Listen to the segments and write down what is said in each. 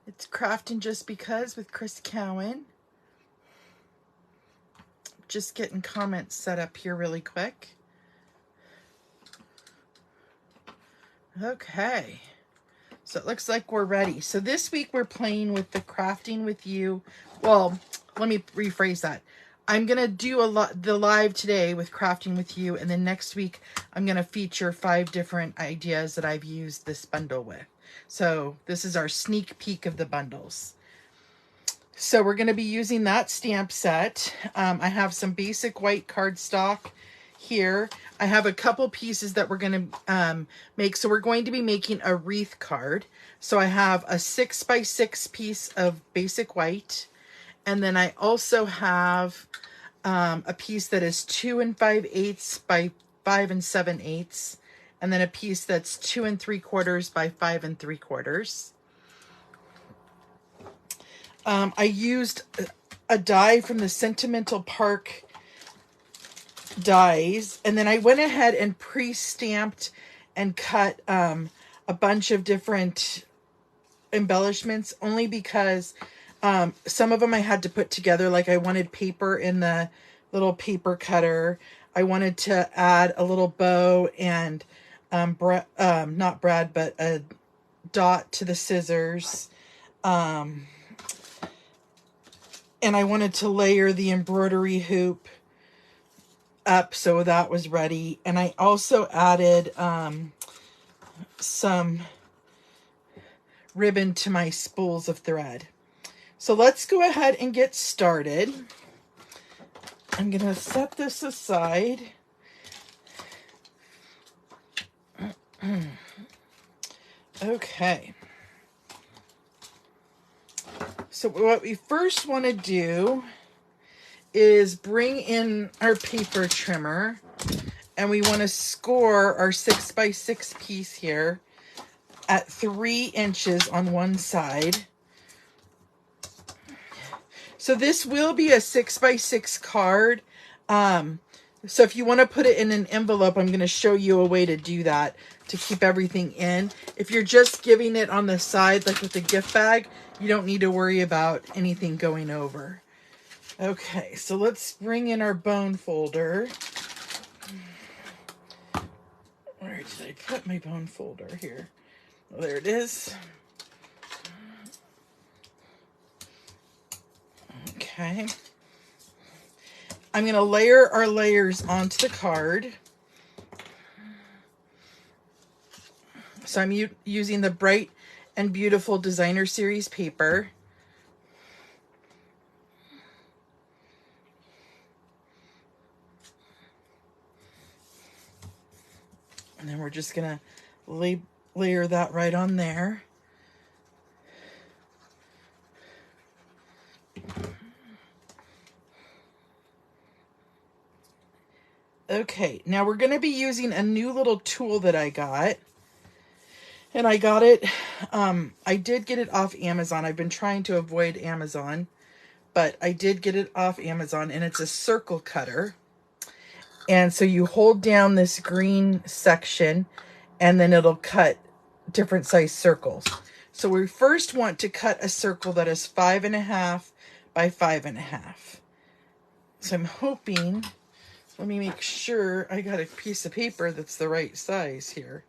It's Crafting Just Because with Chris Cowan. Just getting comments set up here really quick. Okay. So it looks like we're ready. So this week we're playing with the Crafting with You. Well, let me rephrase that. I'm going to do the live today with Crafting with You, and then next week I'm going to feature 5 different ideas that I've used this bundle with. So this is our sneak peek of the bundles. So we're going to be using that stamp set. I have some basic white cardstock here. I have a couple pieces that we're going to make. So we're going to be making a wreath card. So I have a 6x6 piece of basic white. And then I also have a piece that is 2 5/8 by 5 7/8. And then a piece that's 2 3/4 by 5 3/4. I used a die from the Sentimental Park dies, and then I went ahead and pre-stamped and cut a bunch of different embellishments, only because some of them I had to put together. Like I wanted paper in the little paper cutter. I wanted to add a little bow and not brad, but a dot to the scissors. And I wanted to layer the embroidery hoop up, so that was ready. And I also added some ribbon to my spools of thread. So let's go ahead and get started. I'm going to set this aside. Okay. So what we first want to do is bring in our paper trimmer, and we want to score our 6x6 piece here at 3 inches on one side. So this will be a 6x6 card. So if you want to put it in an envelope, I'm going to show you a way to do that to keep everything in. If you're just giving it on the side, like with a gift bag, you don't need to worry about anything going over. Okay, so let's bring in our bone folder. Where did I put my bone folder here? Oh, there it is. Okay. I'm going to layer our layers onto the card. So I'm using the Bright and Beautiful Designer Series paper. And then we're just going to layer that right on there. Okay, now we're going to be using a new little tool that I got. And I got it, I did get it off Amazon. I've been trying to avoid Amazon, but I did get it off Amazon, and it's a circle cutter. And so you hold down this green section, and then it'll cut different size circles. So we first want to cut a circle that is 5.5 by 5.5. So I'm hoping, let me make sure I got a piece of paper that's the right size here.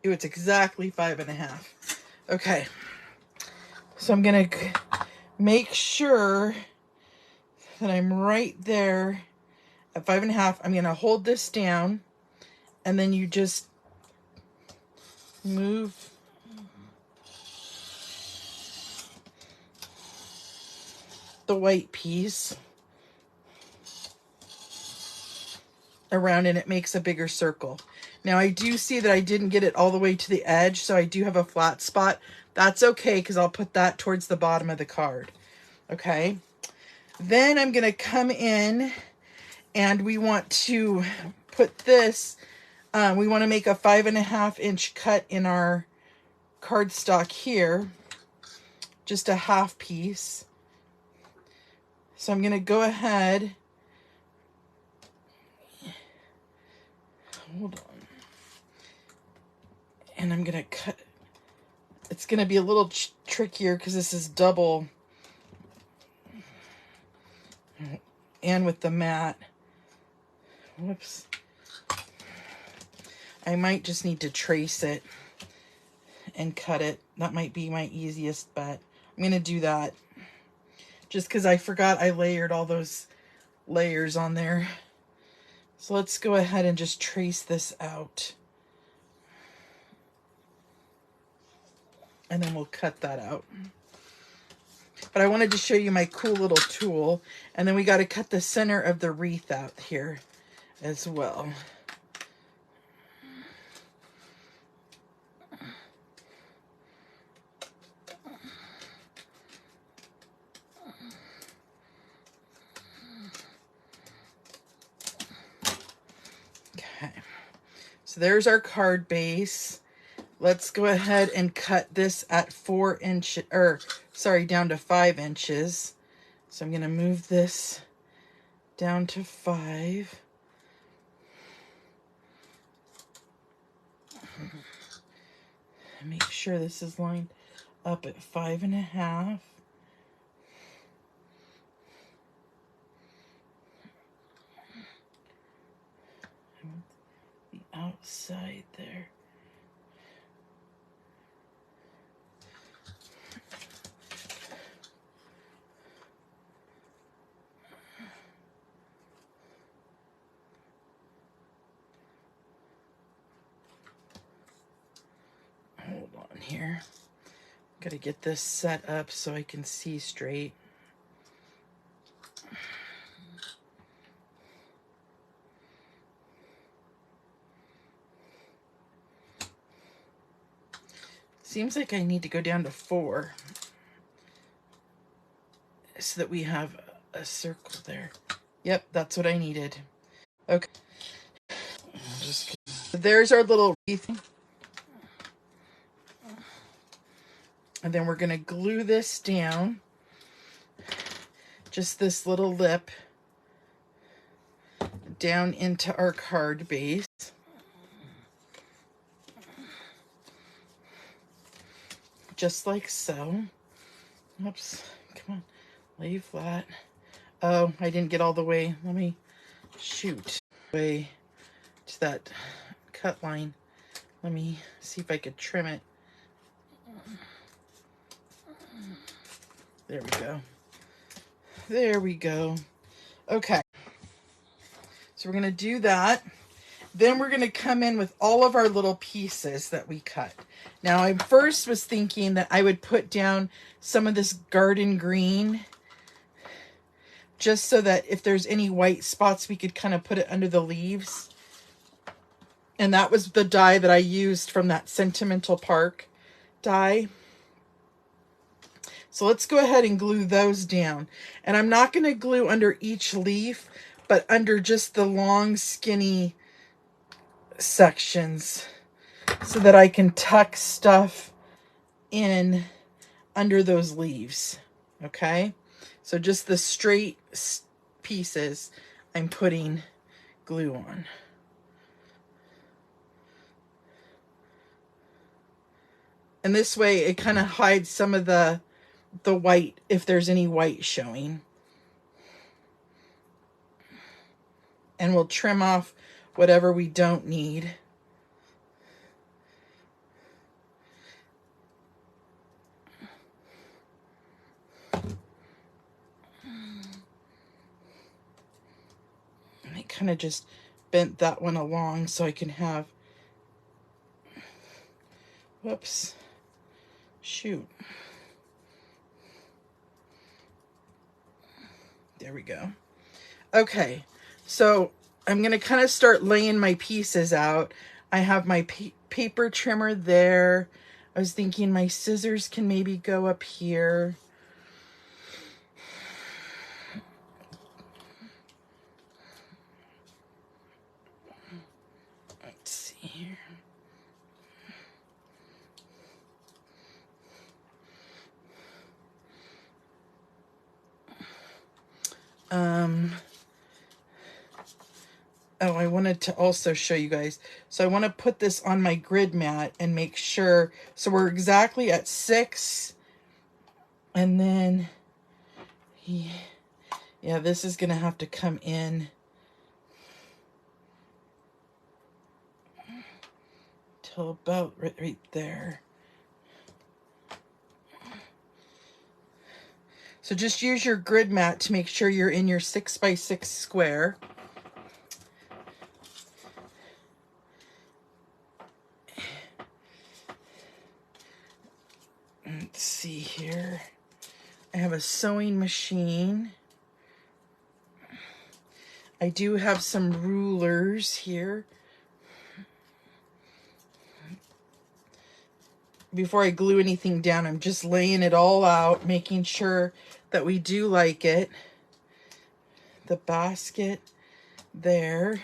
Ooh, it's exactly 5.5. Okay. So I'm going to make sure that I'm right there at 5.5. I'm going to hold this down, and then you just move the white piece around, and it makes a bigger circle. Now I do see that I didn't get it all the way to the edge, so I do have a flat spot. That's okay, because I'll put that towards the bottom of the card. Okay. Then I'm going to come in, and we want to put this, we want to make a 5.5 inch cut in our cardstock here, just a half piece. So I'm going to go ahead, hold on, and I'm going to cut, It's going to be a little trickier because this is double and with the mat. Whoops. I might just need to trace it and cut it. That might be my easiest bet. I'm going to do that just because I forgot I layered all those layers on there. So let's go ahead and just trace this out. And then we'll cut that out. But I wanted to show you my cool little tool. And then we got to cut the center of the wreath out here as well. Okay. So there's our card base. Let's go ahead and cut this at 4 inches, or sorry, down to 5 inches. So I'm going to move this down to 5. Make sure this is lined up at 5.5. The outside there. Hold on here. Got to get this set up so I can see straight. Seems like I need to go down to 4 so that we have a circle there. Yep, that's what I needed. Okay. There's our little wreath. And then we're going to glue this down. Just this little lip down into our card base. Just like so. Oops, come on, lay flat. Oh, I didn't get all the way. Let me shoot way to that cut line. Let me see if I could trim it. There we go. There we go. Okay. So we're going to do that. Then we're going to come in with all of our little pieces that we cut. Now, I first was thinking that I would put down some of this garden green just so that if there's any white spots, we could kind of put it under the leaves. And that was the dye that I used from that Sentimental Park dye. So let's go ahead and glue those down. And I'm not going to glue under each leaf, but under just the long, skinny sections so that I can tuck stuff in under those leaves. Okay? So just the straight pieces I'm putting glue on. And this way it kind of hides some of the white, if there's any white showing. And we'll trim off whatever we don't need. I kind of just bent that one along so I can have, whoops, shoot. There we go. Okay, so I'm going to kind of start laying my pieces out. I have my paper trimmer there. I was thinking my scissors can maybe go up here. Let's see here. Oh, I wanted to also show you guys. So I want to put this on my grid mat and make sure. So we're exactly at 6. And then, yeah, this is going to have to come in till about right there. So just use your grid mat to make sure you're in your 6x6 square. Let's see here. I have a sewing machine. I do have some rulers here. Before I glue anything down, I'm just laying it all out, making sure that we do like it. The basket there.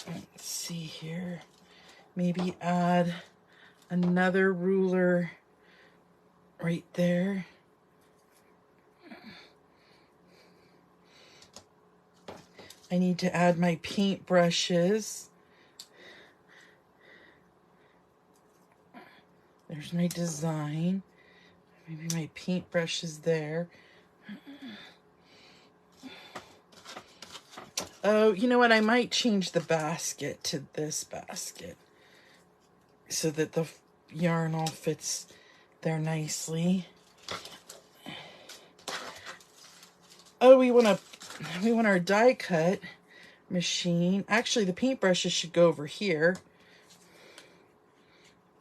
Let's see here. Maybe add another ruler right there. I need to add my paint brushes. There's my design. Maybe my paintbrush is there. Oh, you know what? I might change the basket to this basket so that the yarn all fits there nicely. Oh, we want our die cut machine. Actually, the paintbrushes should go over here.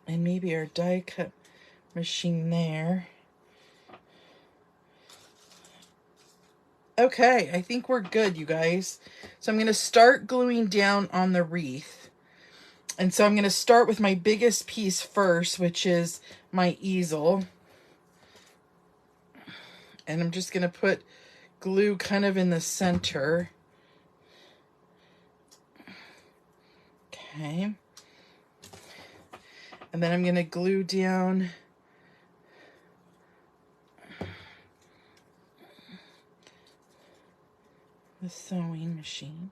And maybe our die cut machine there. Okay, I think we're good, you guys. So I'm going to start gluing down on the wreath. And so I'm going to start with my biggest piece first, which is my easel. And I'm just going to put glue kind of in the center. Okay. And then I'm going to glue down the sewing machine.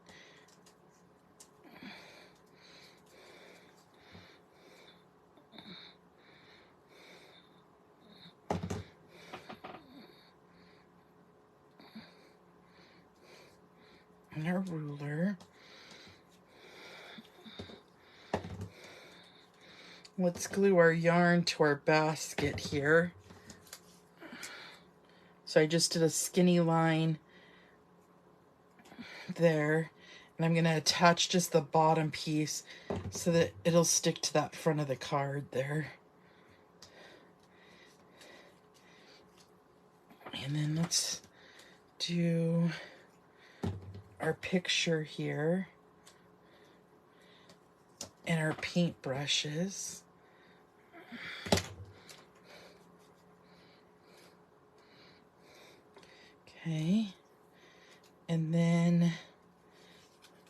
And our ruler. Let's glue our yarn to our basket here. So I just did a skinny line there, and I'm going to attach just the bottom piece so that it'll stick to that front of the card there. And then let's do our picture here and our paint brushes. Okay. And then,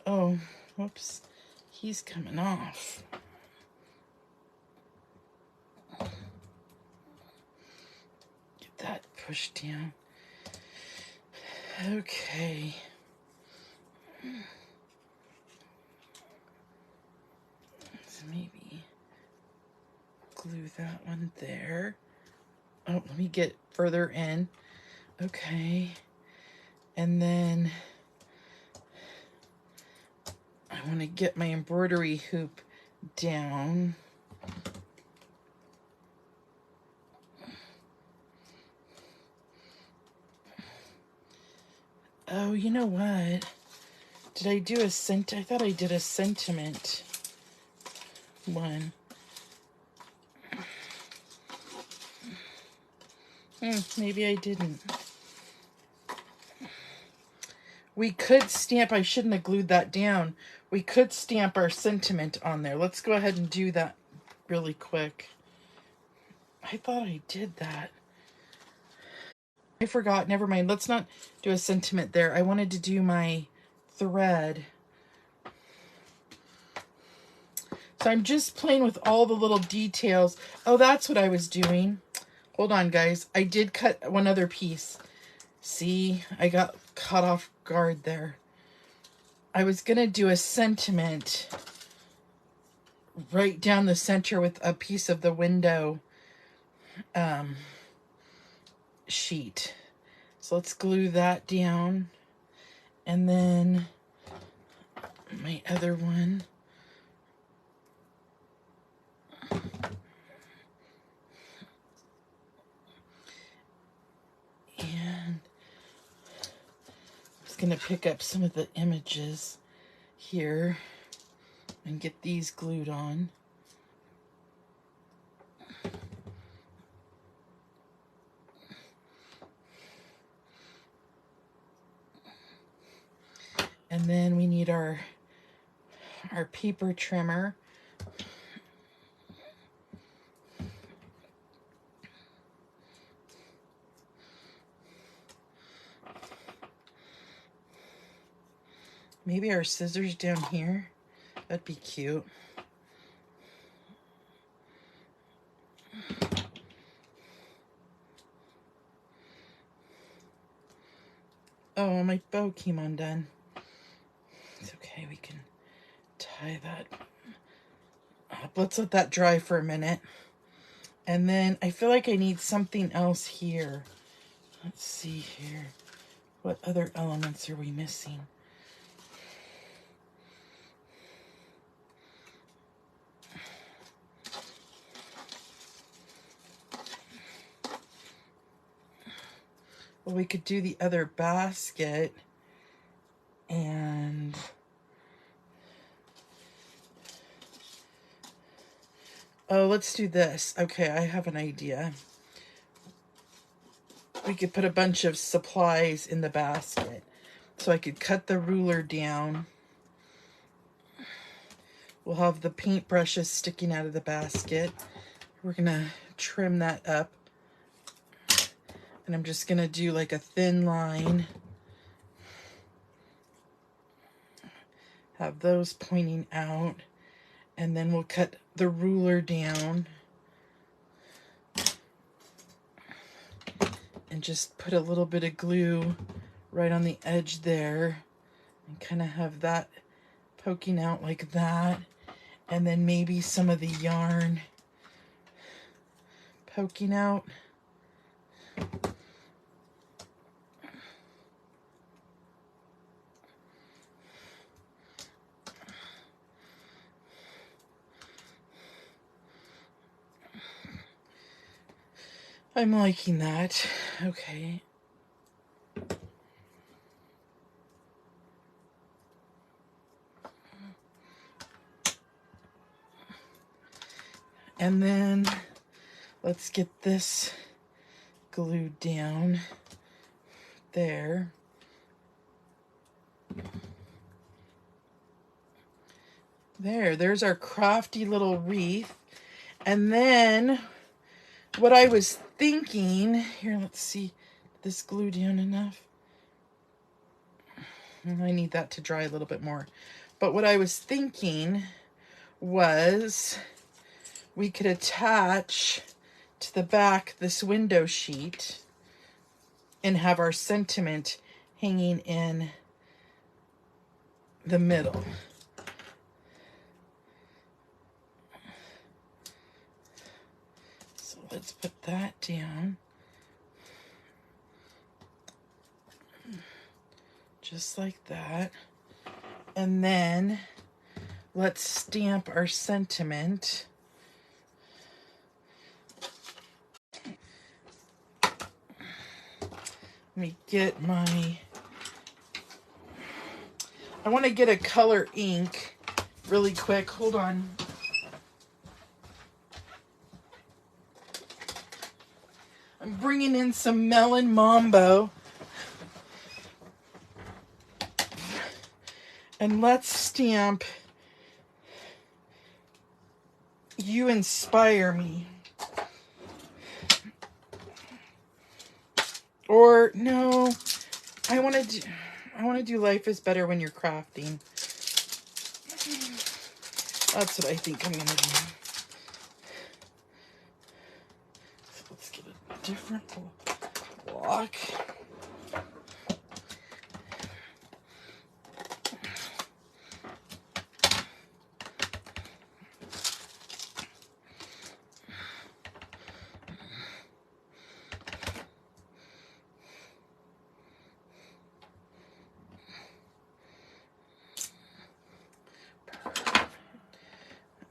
oh, whoops, he's coming off. Get that pushed down. Okay. So maybe glue that one there. Oh, let me get further in. Okay. And then I want to get my embroidery hoop down. Oh, you know what? Did I do a I thought I did a sentiment one. Maybe I didn't. We could stamp, I shouldn't have glued that down. We could stamp our sentiment on there. Let's go ahead and do that really quick. I thought I did that. I forgot, never mind. Let's not do a sentiment there. I wanted to do my thread. So I'm just playing with all the little details. Oh, that's what I was doing. Hold on, guys. I did cut one other piece. See, I got caught off guard there. I was going to do a sentiment right down the center with a piece of the window sheet. So let's glue that down. And then my other one. And I'm just going to pick up some of the images here and get these glued on. And then we need our paper trimmer. Maybe our scissors down here. That'd be cute. Oh, my bow came undone. It's okay, we can tie that up. Let's let that dry for a minute. And then I feel like I need something else here. Let's see here. What other elements are we missing? Well, we could do the other basket and oh, let's do this. Okay, I have an idea. We could put a bunch of supplies in the basket. So I could cut the ruler down. We'll have the paint brushes sticking out of the basket. We're gonna trim that up. And I'm just gonna do like a thin line. Have those pointing out. And then we'll cut the ruler down. And just put a little bit of glue right on the edge there. And kind of have that poking out like that. And then maybe some of the yarn poking out. I'm liking that. Okay. And then let's get this glued down there. There's our crafty little wreath. And then what I was thinking, here, let's see, this glue down enough. I need that to dry a little bit more. But what I was thinking was we could attach to the back this window sheet and have our sentiment hanging in the middle. So let's put that down. Just like that. And then let's stamp our sentiment. Let me get my, I want to get a color ink really quick. Hold on. I'm bringing in some Melon Mambo. And let's stamp You Inspire Me. Or no, I want to do Life is Better When You're Crafting. That's what I think I'm going to do. So let's get a different block.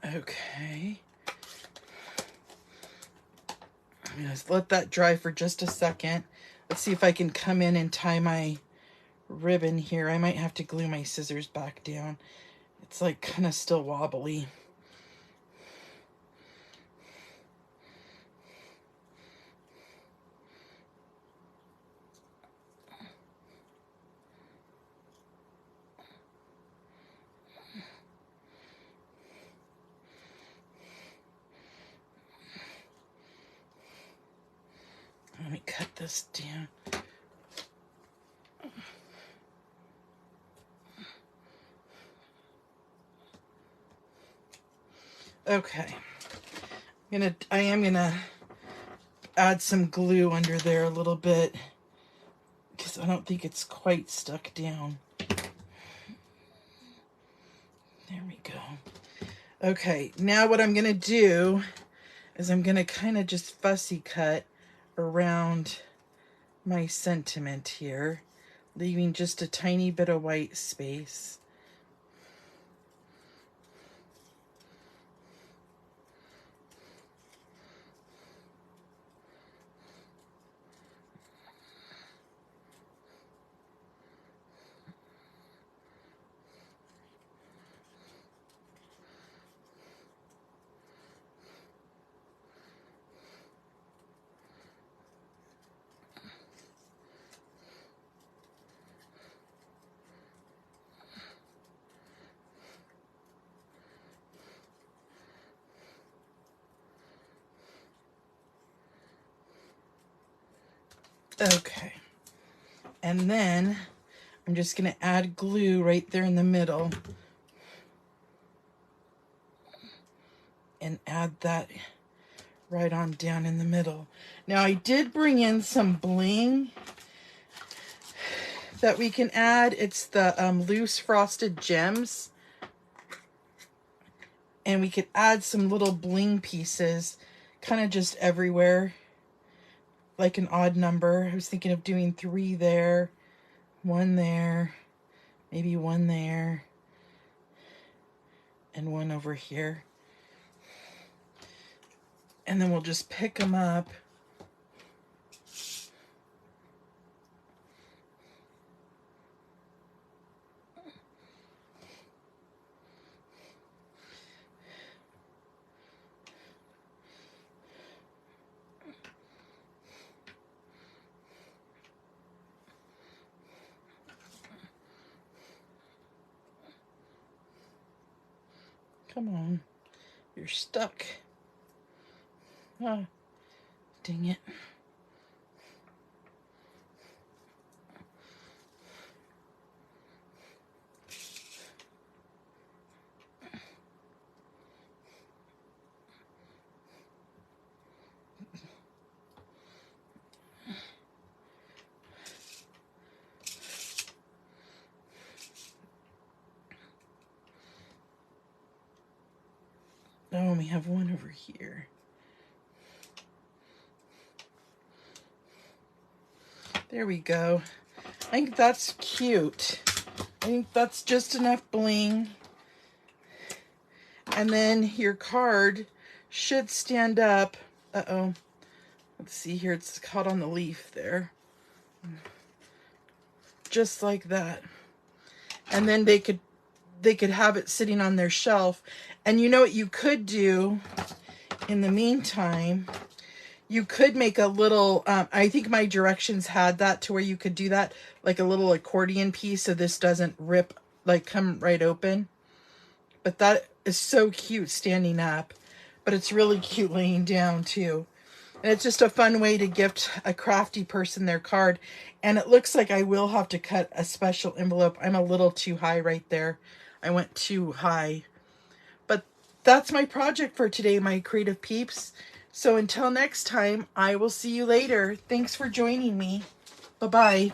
Okay. I'm gonna let that dry for just a second. Let's see if I can come in and tie my ribbon here. I might have to glue my scissors back down. It's like kind of still wobbly. Let me cut this down. Okay. I am gonna add some glue under there a little bit because I don't think it's quite stuck down. There we go. Okay, now what I'm gonna do is I'm gonna kind of just fussy cut around my sentiment here, leaving just a tiny bit of white space. Okay, and then I'm just going to add glue right there in the middle and add that right on down in the middle. Now I did bring in some bling that we can add. It's the loose frosted gems, and we could add some little bling pieces kind of just everywhere, like an odd number. I was thinking of doing 3 there, 1 there, maybe 1 there, and 1 over here. And then we'll just pick them up. Come on, you're stuck. Ah, dang it. Oh, we have 1 over here. There we go. I think that's cute. I think that's just enough bling. And then your card should stand up. Uh-oh. Let's see here. It's caught on the leaf there. Just like that. And then they could have it sitting on their shelf. And you know what you could do in the meantime? You could make a little, I think my directions had that to where you could do that, like a little accordion piece so this doesn't rip, like come right open. But that is so cute standing up. But it's really cute laying down too. And it's just a fun way to gift a crafty person their card. And it looks like I will have to cut a special envelope. I'm a little too high right there. I went too high. But that's my project for today, my creative peeps. So until next time, I will see you later. Thanks for joining me. Bye-bye.